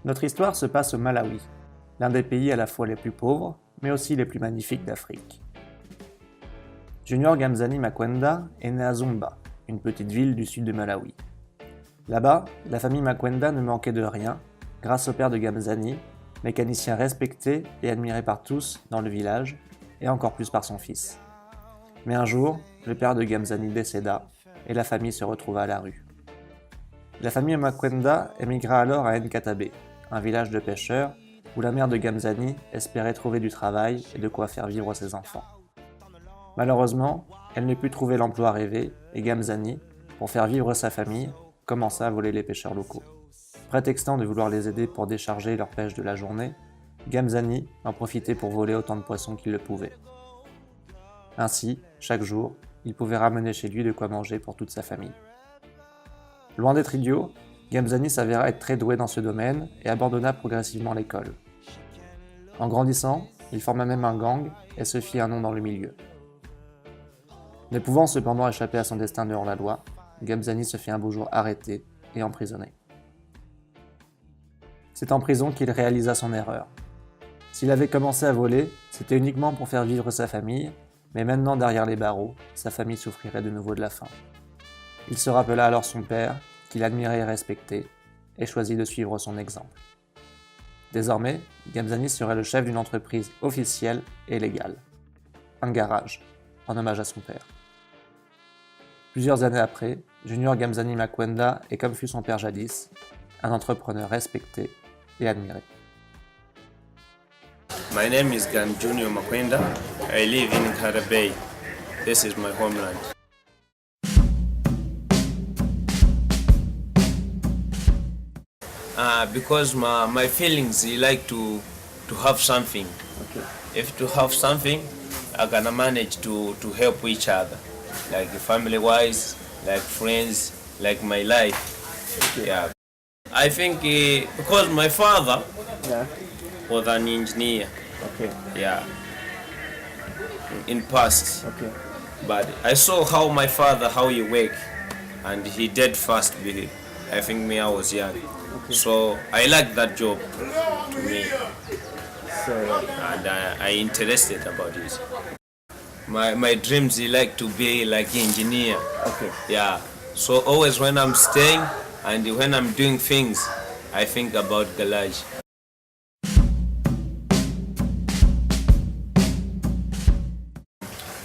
Notre histoire se passe au Malawi, l'un des pays à la fois les plus pauvres, mais aussi les plus magnifiques d'Afrique. Junior Gamzani Makwenda est né à Zomba, une petite ville du sud de Malawi. Là-bas, la famille Makwenda ne manquait de rien, grâce au père de Gamzani, mécanicien respecté et admiré par tous dans le village, et encore plus par son fils. Mais un jour, le père de Gamzani décéda, et la famille se retrouva à la rue. La famille Makwenda émigra alors à Nkatabe, un village de pêcheurs, où la mère de Gamzani espérait trouver du travail et de quoi faire vivre ses enfants. Malheureusement, elle ne put trouver l'emploi rêvé, et Gamzani, pour faire vivre sa famille, commença à voler les pêcheurs locaux. Prétextant de vouloir les aider pour décharger leur pêche de la journée, Gamzani en profitait pour voler autant de poissons qu'il le pouvait. Ainsi, chaque jour, il pouvait ramener chez lui de quoi manger pour toute sa famille. Loin d'être idiot, Gamzani s'avéra être très doué dans ce domaine et abandonna progressivement l'école. En grandissant, il forma même un gang et se fit un nom dans le milieu. Ne pouvant cependant échapper à son destin de hors-la-loi, Gamzani se fit un beau jour arrêter et emprisonné. C'est en prison qu'il réalisa son erreur. S'il avait commencé à voler, c'était uniquement pour faire vivre sa famille, mais maintenant derrière les barreaux, sa famille souffrirait de nouveau de la faim. Il se rappela alors son père, qu'il admirait et respectait, et choisit de suivre son exemple. Désormais, Gamzani serait le chef d'une entreprise officielle et légale, un garage, en hommage à son père. Plusieurs années après, Junior Gamzani Makwenda est, comme fut son père jadis, un entrepreneur respecté et admiré. My name is Gam Junior Makwenda. I live in Nkatabe. This is my homeland. Because my feelings, I like to have something. Okay. If to have something, I can manage to help each other, like family-wise, like friends, like my life. Okay. Yeah. I think because my father Yeah. was an engineer. Okay. Yeah. In past. Okay. But I saw how my father, how he work, and he did fast with it. I think me, I was young. Okay. So I like that job to me, So, and I interested about it. My dreams, I like to be like engineer. okay. Yeah. So always when I'm staying and when I'm doing things, I think about garage.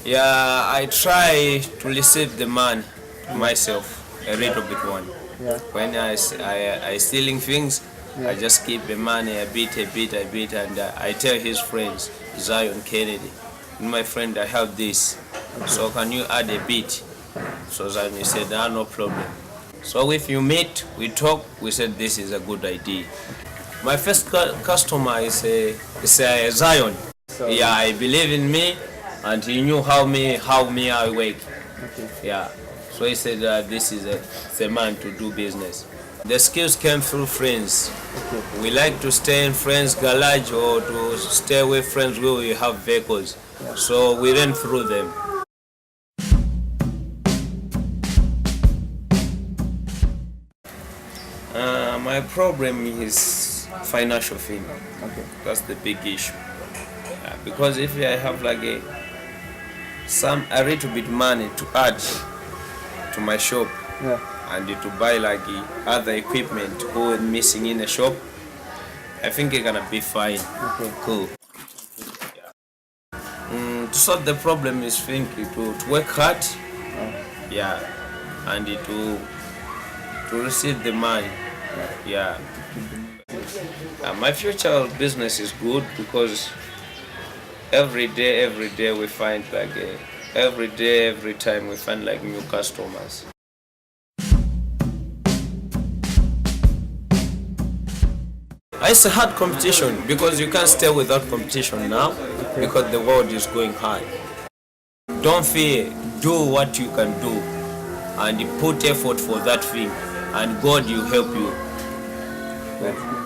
Yeah, I try to receive the money to myself, a little bit one. Yeah. When I stealing things, Yeah. I just keep the money a bit, and I tell his friends, Zion Kennedy, my friend, I have this, so can you add a bit? So Zion said, no problem. So if you meet, we talk, we said this is a good idea. My first customer is a Zion. So- Yeah, I believe in me, and he knew how me I work. Okay. Yeah, so he said this is the man to do business. The skills came through friends. Okay. We like to stay in friends' garage or to stay with friends where we have vehicles. So we ran through them. My problem is financial thing. Okay. That's the big issue. Because if I have like a little bit money to add to my shop Yeah. and to buy like other equipment who are missing in the shop, I think it's gonna be fine. Okay. Cool. To solve the problem is think to work hard, yeah, and to receive the money, yeah. My future business is good because every day we find like every time we find like new customers. It's a hard competition because you can't stay without competition now because the world is going hard. Don't fear, do what you can do and put effort for that thing and God will help you. That's good.